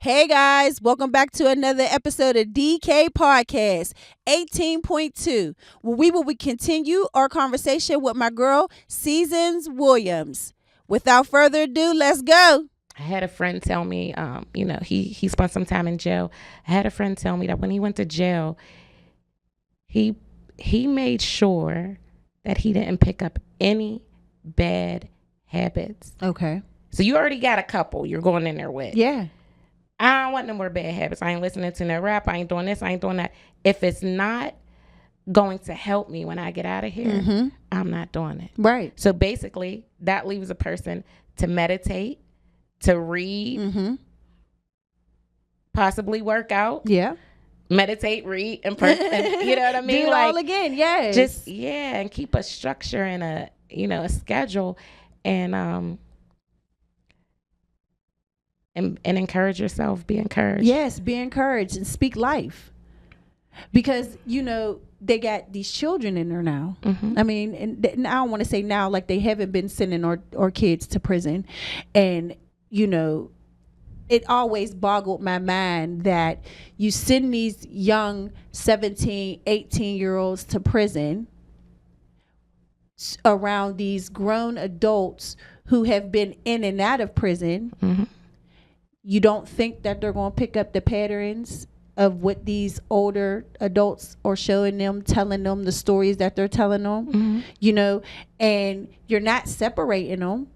Hey guys, welcome back to another episode of DK Podcast 18.2, where we will continue our conversation with my girl, Seasons Williams. Without further ado, let's go. I had a friend tell me, he spent some time in jail. I had a friend tell me that when he went to jail, he made sure that he didn't pick up any bad habits. Okay. So you already got a couple you're going in there with. Yeah. I don't want no more bad habits. I ain't listening to no rap. I ain't doing this. I ain't doing that. If it's not going to help me when I get out of here, I'm not doing it. Right. So basically, that leaves a person to meditate, to read, possibly work out. Yeah. Meditate, read, and you know what I mean? Do it all again. Yes. And keep a structure and a schedule, and encourage yourself. Be encouraged. Yes, be encouraged and speak life. Because, they got these children in there now. I mean, and I don't want to say now like they haven't been sending our kids to prison. And, it always boggled my mind that you send these young 17, 18-year-olds to prison around these grown adults who have been in and out of prison. You don't think that they're going to pick up the patterns of what these older adults are showing them, telling them the stories that they're telling them, and you're not separating them.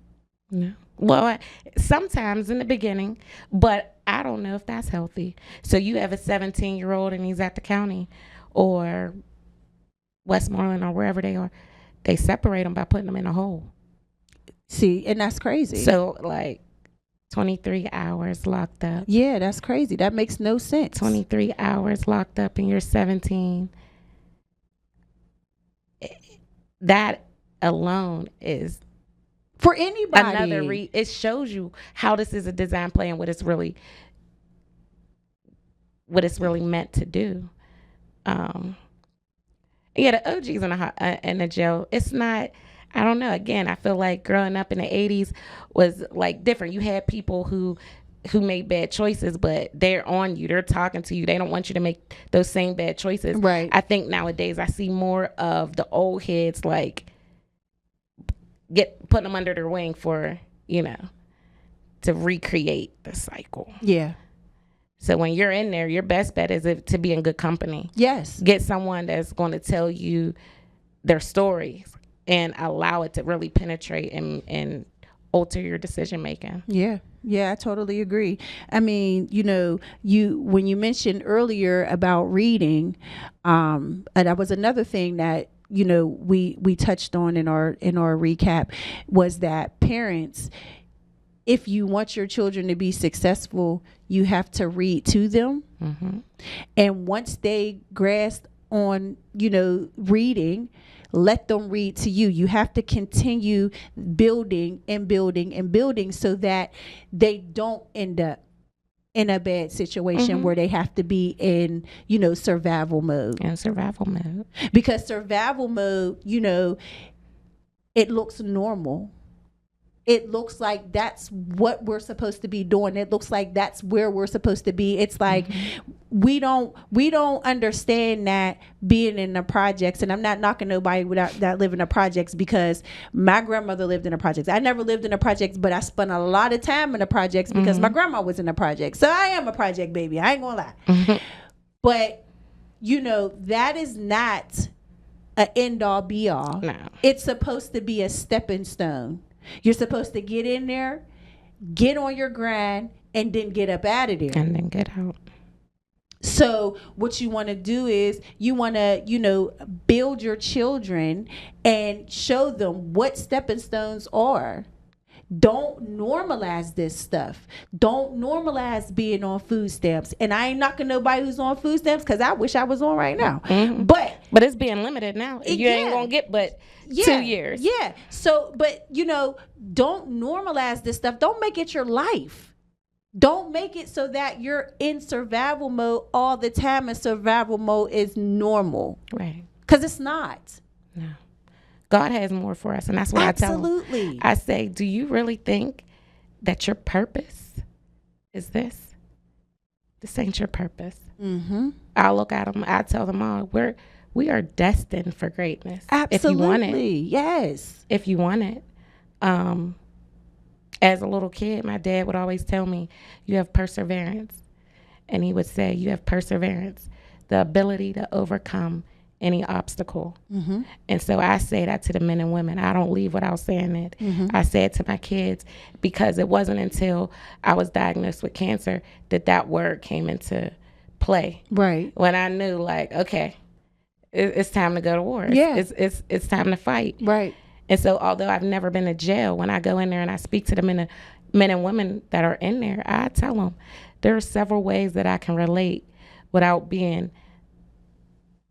No. Well, sometimes in the beginning, but I don't know if that's healthy. So you have a 17-year-old and he's at the county or Westmoreland or wherever they are. They separate them by putting them in a hole. See, and that's crazy. So like 23 hours locked up. Yeah, that's crazy. That makes no sense. 23 hours locked up and you're 17. That alone is for anybody. It shows you how this is a design play and what it's really meant to do. The OGs in the jail. It's not. I don't know. Again, I feel like growing up in the 80s was like different. You had people who made bad choices, but they're on you. They're talking to you. They don't want you to make those same bad choices. Right. I think nowadays I see more of the old heads like putting them under their wing for, to recreate the cycle. Yeah. So when you're in there, your best bet is to be in good company. Yes. Get someone that's going to tell you their stories and allow it to really penetrate and alter your decision making. Yeah. Yeah, I totally agree. I mean, when you mentioned earlier about reading, and that was another thing that we touched on in our recap, was that parents, if you want your children to be successful, you have to read to them. And once they grasp on reading, let them read to you. You have to continue building and building and building so that they don't end up in a bad situation where they have to be in, survival mode. Because survival mode, it looks normal. It looks like that's what we're supposed to be doing. It looks like that's where we're supposed to be. It's like we don't understand that being in the projects, and I'm not knocking nobody that live in the projects, because my grandmother lived in the projects. I never lived in the projects, but I spent a lot of time in the projects because my grandma was in the projects. So I am a project baby. I ain't gonna lie. But that is not an end all be all. No. It's supposed to be a stepping stone. You're supposed to get in there, get on your grind, and then get up out of there. And then get out. So what you want to do is you want to, build your children and show them what stepping stones are. Don't normalize this stuff. Don't normalize being on food stamps. And I ain't knocking nobody who's on food stamps, because I wish I was on right now. But it's being limited now. You ain't gonna get but 2 years. Yeah. So, but don't normalize this stuff. Don't make it your life. Don't make it so that you're in survival mode all the time, and survival mode is normal. Right. Because it's not. No. God has more for us, and that's what I tell them. Absolutely. I say, do you really think that your purpose is this? this ain't your purpose. Mm-hmm. I'll look at them. I tell them all, we are destined for greatness. Absolutely. If you want it. Yes. If you want it. As a little kid, my dad would always tell me, you have perseverance. And he would say, you have perseverance, the ability to overcome any obstacle. Mm-hmm. And so I say that to the men and women. I don't leave without saying it. Mm-hmm. I say it to my kids because it wasn't until I was diagnosed with cancer that word came into play. Right. When I knew, like, okay, it's time to go to war. Yeah. It's time to fight. Right. And so although I've never been to jail, when I go in there and I speak to the men and women that are in there, I tell them there are several ways that I can relate without being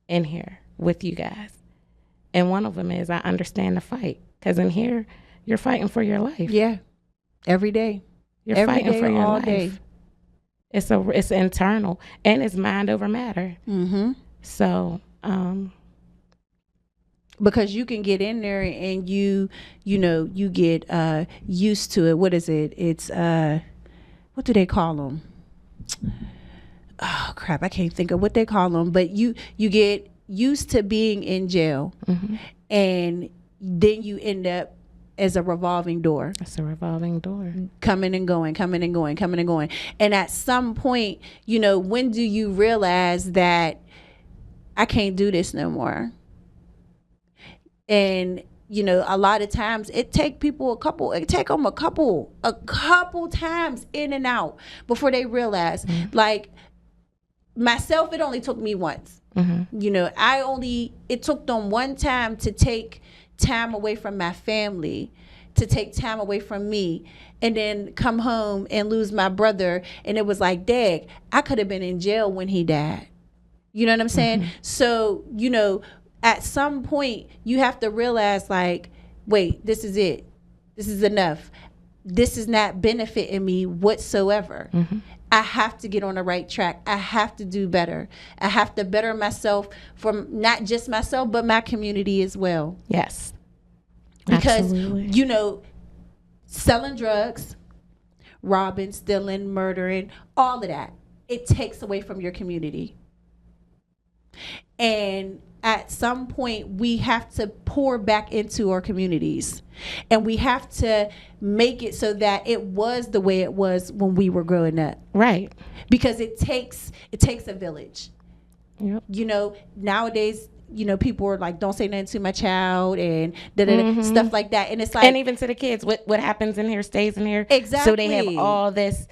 in here with you guys. And one of them is I understand the fight. Because in here, you're fighting for your life. Yeah. Every day. You're Every fighting day, for your all life. day. It's internal and it's mind over matter. Mm-hmm. So, because you can get in there and you get used to it. What is it? It's what do they call them? Oh crap, I can't think of what they call them. But you get used to being in jail, mm-hmm. and then you end up as a revolving door. It's a revolving door. Coming and going, coming and going, coming and going. And at some point, when do you realize that I can't do this no more? And a lot of times it take them a couple times in and out before they realize. Mm-hmm. Like myself, it only took me once. Mm-hmm. It took them one time to take time away from my family, to take time away from me, and then come home and lose my brother. And it was like, Dad, I could have been in jail when he died. You know what I'm saying? Mm-hmm. So, at some point you have to realize, like, wait, this is it. This is enough. This is not benefiting me whatsoever. Mm-hmm. I have to get on the right track. I have to do better. I have to better myself for not just myself, but my community as well. Yes. Because, absolutely. Selling drugs, robbing, stealing, murdering, all of that, it takes away from your community. And at some point, we have to pour back into our communities, and we have to make it so that it was the way it was when we were growing up. Right. Because it takes a village. Yep. Nowadays, people are like, don't say nothing to my child, and mm-hmm. stuff like that. And it's like, and even to the kids, what happens in here stays in here. Exactly. So they have all this.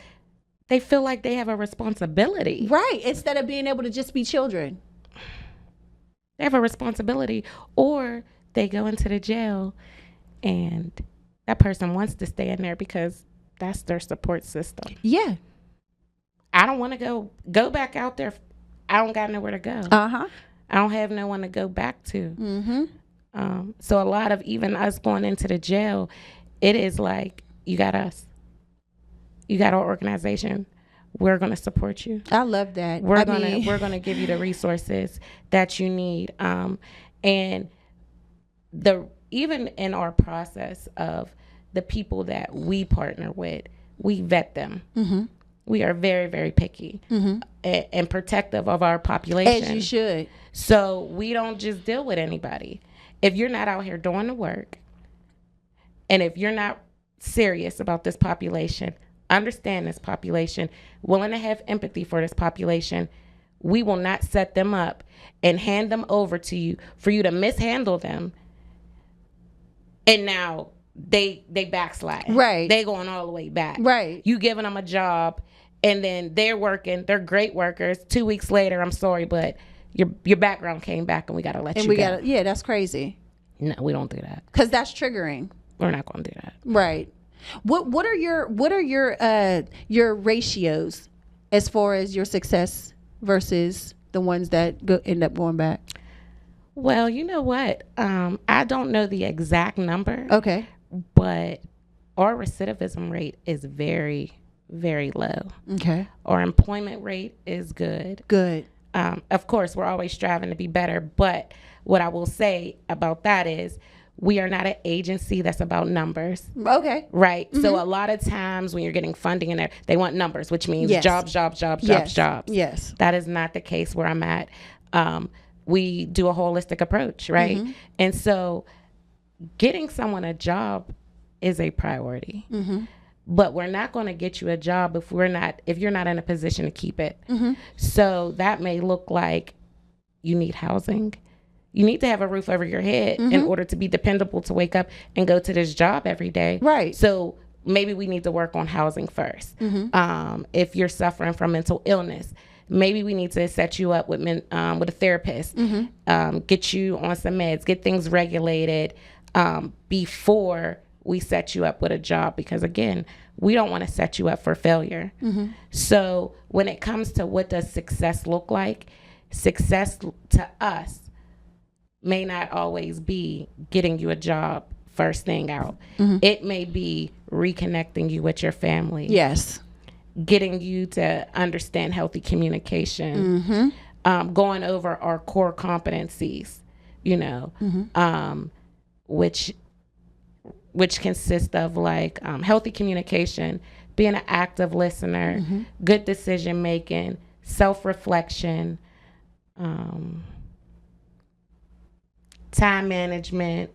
They feel like they have a responsibility. Right. Instead of being able to just be children. They have a responsibility, or they go into the jail and that person wants to stay in there because that's their support system. Yeah. I don't want to go back out there. I don't got nowhere to go. Uh-huh. I don't have no one to go back to. Mm-hmm. So a lot of even us going into the jail, it is like, you got us. You got our organization. We're going to support you. I love that. We're going to give you the resources that you need. And even in our process of the people that we partner with, we vet them. Mm-hmm. We are very, very picky, mm-hmm. and protective of our population. As you should. So we don't just deal with anybody. If you're not out here doing the work, and if you're not serious about this population, understand this population, willing to have empathy for this population, we will not set them up and hand them over to you for you to mishandle them. And now they backslide. Right. They going all the way back. Right. You giving them a job, and then they're working. They're great workers. 2 weeks later, I'm sorry, but your background came back, and we got to let you go. Yeah, that's crazy. No, we don't do that. Because that's triggering. We're not going to do that. Right. What are your ratios as far as your success versus the ones that end up going back? Well, you know what? I don't know the exact number. Okay. But our recidivism rate is very, very low. Okay. Our employment rate is good. Good. Of course, we're always striving to be better. But what I will say about that is we are not an agency that's about numbers. Okay. Right. So a lot of times when you're getting funding in there, they want numbers, which means Yes. jobs. Yes. Jobs. Yes. That is not the case where I'm at. We do a holistic approach, right? And so getting someone a job is a priority. But we're not going to get you a job if you're not in a position to keep it. So that may look like you need housing. You need to have a roof over your head in order to be dependable to wake up and go to this job every day. Right. So maybe we need to work on housing first. If you're suffering from mental illness, maybe we need to set you up with a therapist, get you on some meds, get things regulated before we set you up with a job, because again, we don't want to set you up for failure. So when it comes to what does success look like, success to us may not always be getting you a job first thing out. It may be reconnecting you with your family. Yes. Getting you to understand healthy communication, going over our core competencies, which consist of like healthy communication, being an active listener, good decision making, self-reflection, time management.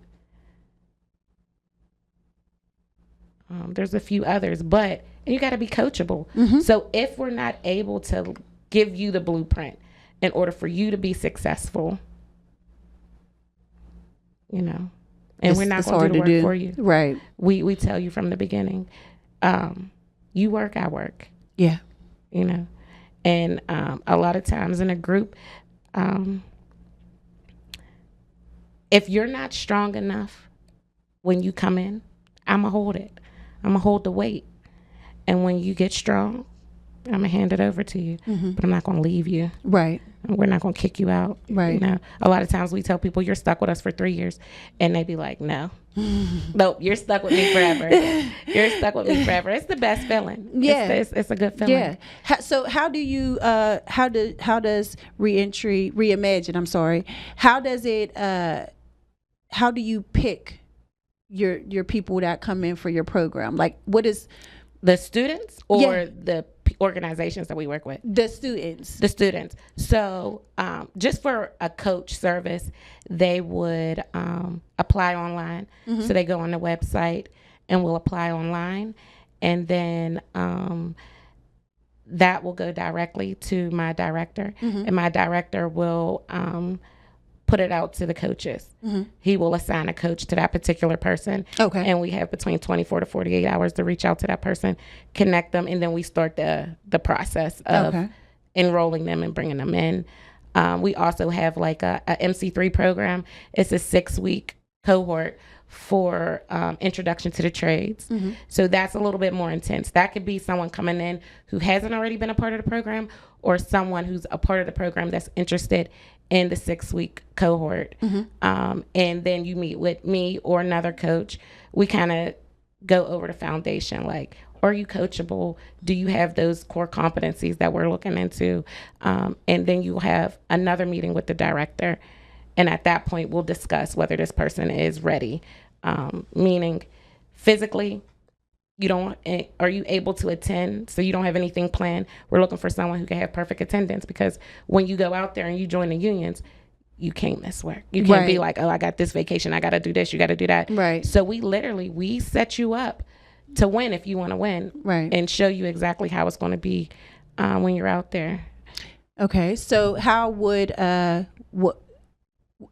There's a few others, but you got to be coachable. So if we're not able to give you the blueprint in order for you to be successful, and we're not going to do the work for you. Right. We tell you from the beginning, you work, I work. Yeah. And a lot of times in a group, if you're not strong enough when you come in, I'm going to hold it. I'm going to hold the weight. And when you get strong, I'm going to hand it over to you. But I'm not going to leave you. Right. We're not going to kick you out. Right. A lot of times we tell people, you're stuck with us for 3 years. And they be like, no. Nope, you're stuck with me forever. You're stuck with me forever. It's the best feeling. Yeah. It's a good feeling. Yeah. So how do you, how does reimagine, I'm sorry. How does it, how do you pick your people that come in for your program? Like, what is the students or the organizations that we work with? The students. The students. So just for a coach service, they would apply online. So they go on the website and will apply online. And then that will go directly to my director. And my director will put it out to the coaches. He will assign a coach to that particular person. Okay. And we have between 24 to 48 hours to reach out to that person, connect them, and then we start the process of enrolling them and bringing them in. We also have like a MC3 program. It's a 6-week cohort for introduction to the trades. So that's a little bit more intense. That could be someone coming in who hasn't already been a part of the program, or someone who's a part of the program that's interested in the 6-week cohort. And then you meet with me or another coach. We kind of go over the foundation, like, are you coachable? Do you have those core competencies that we're looking into? And then you'll have another meeting with the director. And at that point, we'll discuss whether this person is ready, meaning physically, are you able to attend? So you don't have anything planned. We're looking for someone who can have perfect attendance, because when you go out there and you join the unions, you can't miss work. You can't be like, oh, I got this vacation, I got to do this, you got to do that. Right. So we set you up to win if you want to win. Right. And show you exactly how it's going to be when you're out there. Okay. So how would, what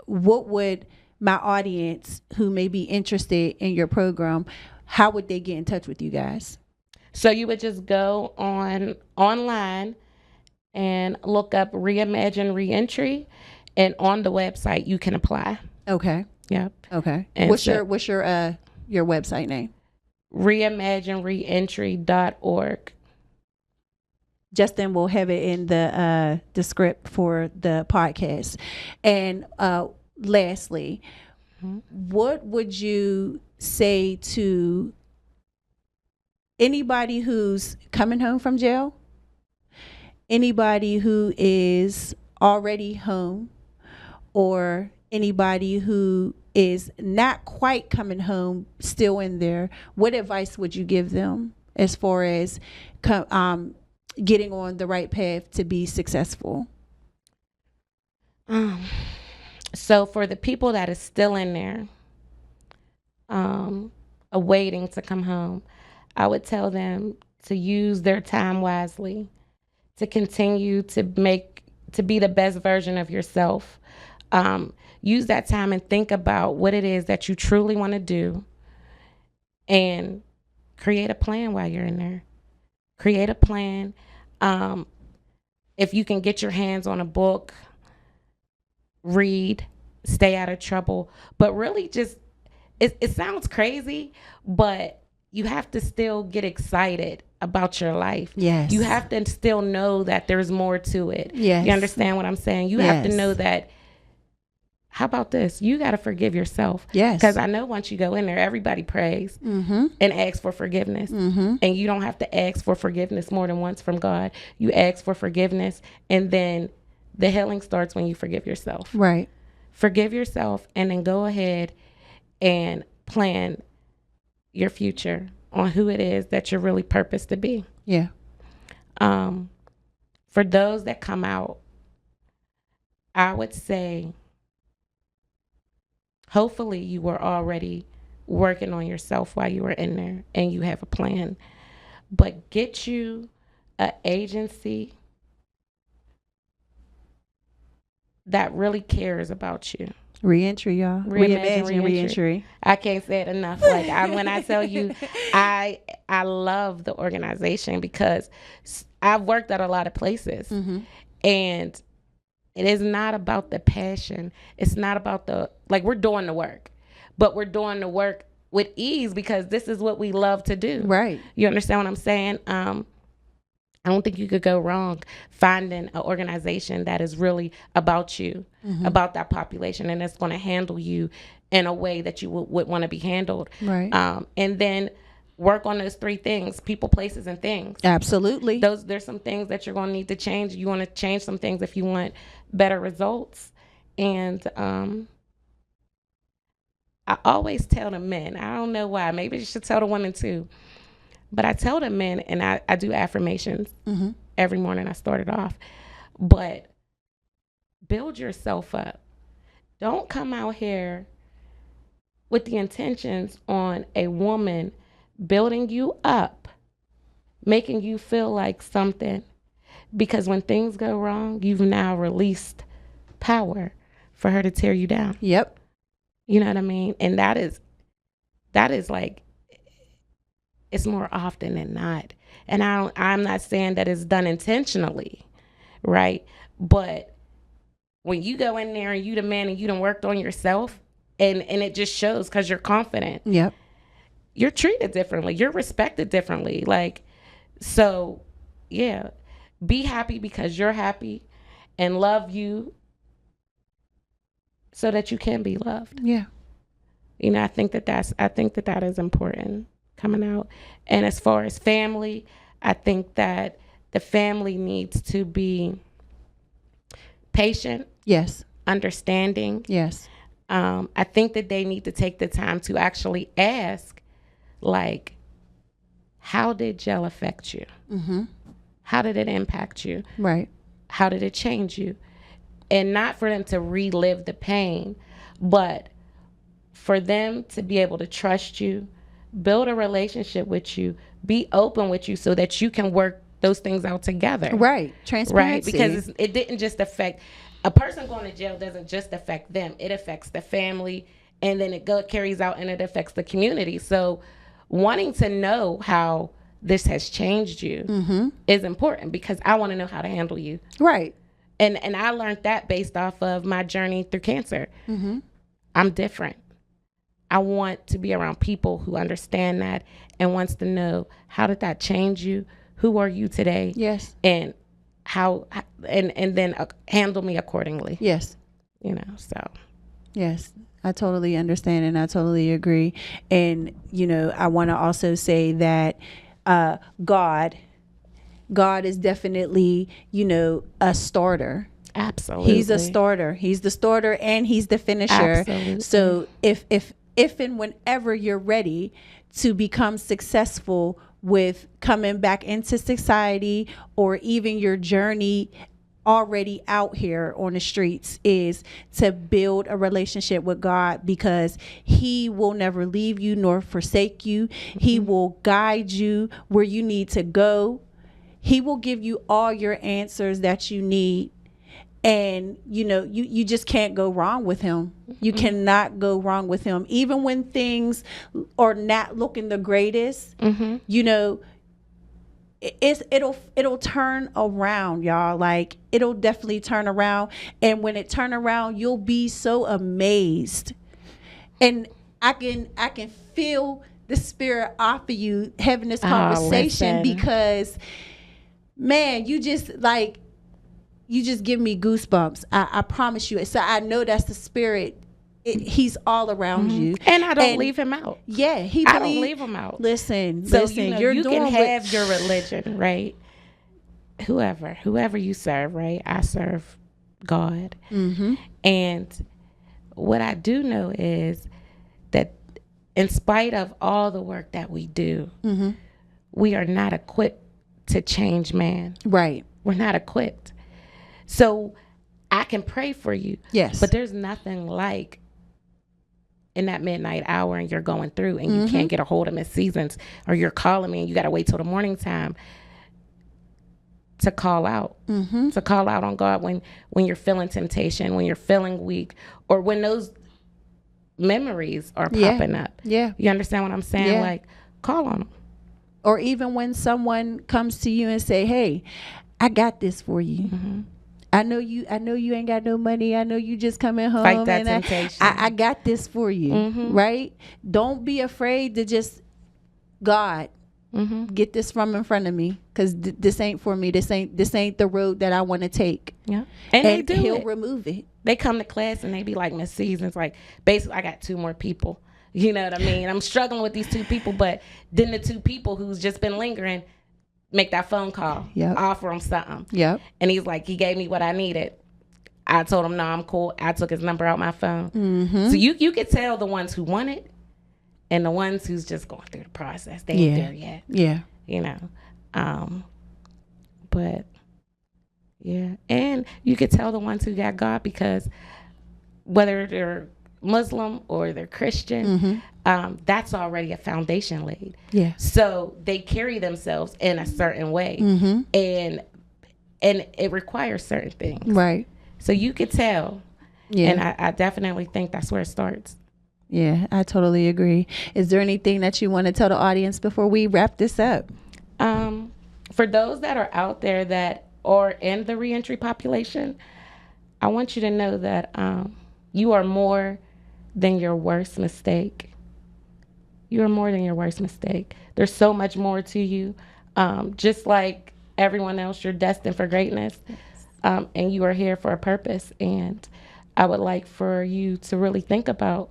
would my audience who may be interested in your program, how would they get in touch with you guys? So you would just go online and look up Reimagine Reentry, and on the website you can apply. Okay. Yep. Okay. And what's your website name? reimaginereentry.org. Justin will have it in the script for the podcast. And lastly, what would you say to anybody who's coming home from jail, anybody who is already home, or anybody who is not quite coming home, still in there, what advice would you give them as far as getting on the right path to be successful? So for the people that is still in there, awaiting to come home, I would tell them to use their time wisely, to continue to be the best version of yourself. Use that time and think about what it is that you truly want to do, and create a plan while you're in there. Create a plan. If you can get your hands on a book, read, stay out of trouble, but really just, it sounds crazy, but you have to still get excited about your life. Yes. You have to still know that there's more to it. Yes. You understand what I'm saying? You have to know that, how about this? You got to forgive yourself. Yes. Because I know once you go in there, everybody prays and asks for forgiveness. And you don't have to ask for forgiveness more than once from God. You ask for forgiveness, and then the healing starts when you forgive yourself. Right. Forgive yourself, and then go ahead and plan your future on who it is that you're really purposed to be. Yeah. For those that come out, I would say, hopefully you were already working on yourself while you were in there and you have a plan. But get you an agency that really cares about you. Reentry, y'all. Reimagine reentry. I can't say it enough. Like, when I tell you, I love the organization because I've worked at a lot of places, and it is not about the passion. It's not about we're doing the work, but we're doing the work with ease because this is what we love to do. Right. You understand what I'm saying? I don't think you could go wrong finding an organization that is really about you, about that population, and it's going to handle you in a way that you would want to be handled. Right. And then work on those three things: people, places, and things. Absolutely. There's some things that you're going to need to change. You want to change some things if you want better results. And I always tell the men, I don't know why, maybe you should tell the women too, but I tell the men, and I do affirmations every morning. I start it off, but build yourself up. Don't come out here with the intentions on a woman building you up, making you feel like something, because when things go wrong, you've now released power for her to tear you down. Yep. You know what I mean? And that is like, it's more often than not. And I'm not saying that it's done intentionally, right? But when you go in there and you the man and you done worked on yourself, and it just shows because you're confident. Yep. You're treated differently. You're respected differently. Like, so yeah, be happy because you're happy, and love you so that you can be loved. Yeah. You know, I think that is important coming out. And as far as family, I think that the family needs to be patient. Yes. Understanding. Yes. I think that they need to take the time to actually ask, like, how did gel affect you? How did it impact you? Right. How did it change you? And not for them to relive the pain, but for them to be able to trust you, build a relationship with you, be open with you so that you can work those things out together. Right. Transparency. Right. Because it didn't just affect, a person going to jail doesn't just affect them. It affects the family, and then it carries out and it affects the community. So wanting to know how this has changed you is important, because I want to know how to handle you. Right. And I learned that based off of my journey through cancer. I'm different. I want to be around people who understand that and wants to know, how did that change you? Who are you today? Yes. And how, and then handle me accordingly. Yes. You know, so. Yes. I totally understand, and I totally agree. And, you know, I want to also say that God is definitely, you know, a starter. Absolutely. He's a starter. He's the starter and he's the finisher. Absolutely. So if and whenever you're ready to become successful with coming back into society, or even your journey already out here on the streets, is to build a relationship with God, because he will never leave you nor forsake you. He will guide you where you need to go. He will give you all your answers that you need. And you just can't go wrong with him. You cannot go wrong with him, even when things are not looking the greatest. It'll turn around, y'all. Like, it'll definitely turn around. And when it turn around, you'll be so amazed. And I can feel the spirit off of you having this conversation, because man, you just give me goosebumps. I promise you. So I know that's the spirit. He's all around you. And I don't leave him out. Yeah, I don't leave him out. Listen, So you can have your religion, right? Whoever you serve, right? I serve God. And what I do know is that in spite of all the work that we do, we are not equipped to change man. Right. We're not equipped. So I can pray for you. Yes. But there's nothing like in that midnight hour and you're going through and you can't get a hold of Miss Seasons, or you're calling me and you got to wait till the morning time to call out, to call out on God when you're feeling temptation, when you're feeling weak, or when those memories are popping up. Yeah. You understand what I'm saying? Yeah. Like, call on them. Or even when someone comes to you and say, "Hey, I got this for you. I know you ain't got no money. I know you just coming home. Fight that and temptation. I got this for you." Right? Don't be afraid to just, God, get this from in front of me, because this ain't for me. This ain't the road that I want to take. Yeah. And they do he'll it. remove it. They come to class and they be like, Miss Seasons, like, basically I got 2 more people. You know what I mean? I'm struggling with these 2 people, but then the 2 people who's just been lingering make that phone call, offer him something. Yep. And he's like, he gave me what I needed. I told him, no, I'm cool. I took his number out my phone. So you could tell the ones who want it and the ones who's just going through the process. They ain't there yet. Yeah. You know? But yeah. And you could tell the ones who got God, because whether they're Muslim or they're Christian, that's already a foundation laid. Yeah. So they carry themselves in a certain way, and it requires certain things. Right. So you could tell. Yeah. And I definitely think that's where it starts. Yeah, I totally agree. Is there anything that you want to tell the audience before we wrap this up? For those that are out there that are in the reentry population, I want you to know that you are more than your worst mistake. You are more than your worst mistake. There's so much more to you. Just like everyone else, you're destined for greatness. And you are here for a purpose. And I would like for you to really think about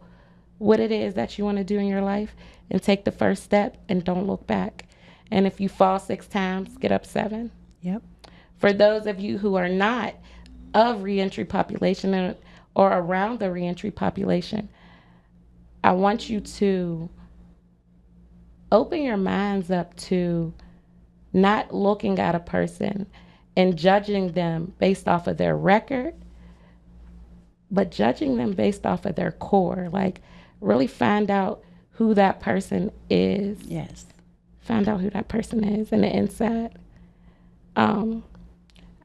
what it is that you want to do in your life, and take the first step and don't look back. And if you fall 6 times, get up 7. Yep. For those of you who are not of reentry population or around the reentry population, I want you to open your minds up to not looking at a person and judging them based off of their record, but judging them based off of their core. Like, really find out who that person is. Yes. Find out who that person is in the inside. And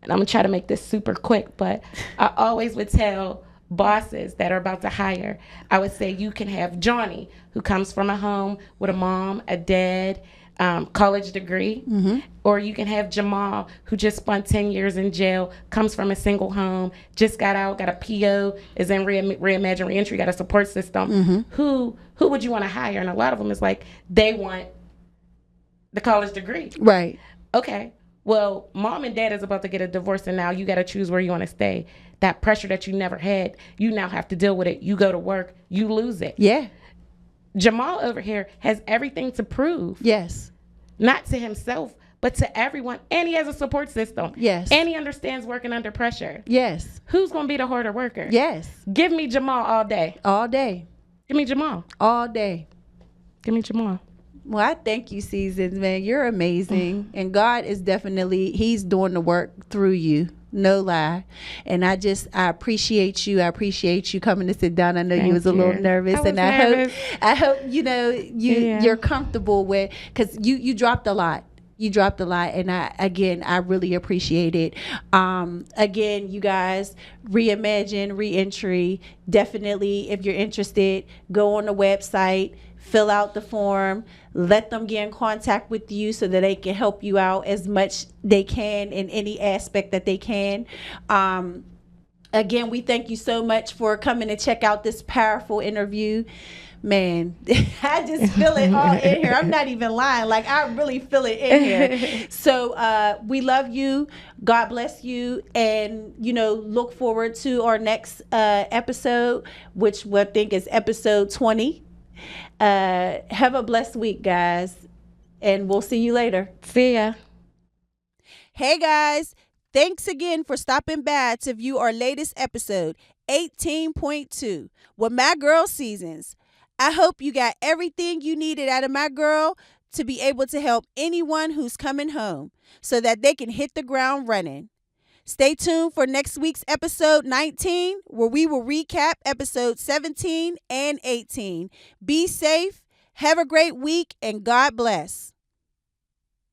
I'm gonna try to make this super quick, but I always would tell bosses that are about to hire, I would say, you can have Johnny, who comes from a home with a mom, a dad, college degree, or you can have Jamal, who just spent 10 years in jail, comes from a single home, just got out, got a PO, is in Reimagine Reentry, got a support system. Who would you want to hire? And a lot of them is like, they want the college degree. Right. Okay. Well, mom and dad is about to get a divorce, and now you got to choose where you want to stay. That pressure that you never had, you now have to deal with it. You go to work, you lose it. Yeah. Jamal over here has everything to prove. Yes. Not to himself, but to everyone, and he has a support system. Yes. And he understands working under pressure. Yes. Who's going to be the harder worker? Yes. Give me Jamal all day. All day. Give me Jamal. All day. Give me Jamal. Well, I thank you, Seasons, man. You're amazing. And God is definitely, he's doing the work through you. No lie. And I appreciate you. I appreciate you coming to sit down. I know you was a little nervous. I hope, you know, you're comfortable with, because you dropped a lot. You dropped a lot, and I really appreciate it. Again, you guys, Reimagine Reentry. Definitely, if you're interested, go on the website, fill out the form, let them get in contact with you so that they can help you out as much they can in any aspect that they can. Again, we thank you so much for coming to check out this powerful interview. Man, I just feel it all in here. I'm not even lying. Like, I really feel it in here. So we love you. God bless you. And, you know, look forward to our next episode, which I think is episode 20. Have a blessed week, guys. And we'll see you later. See ya. Hey, guys. Thanks again for stopping by to view our latest episode, 18.2, with My Girl Seasons. I hope you got everything you needed out of my girl to be able to help anyone who's coming home so that they can hit the ground running. Stay tuned for next week's episode 19, where we will recap episode 17 and 18. Be safe, have a great week, and God bless.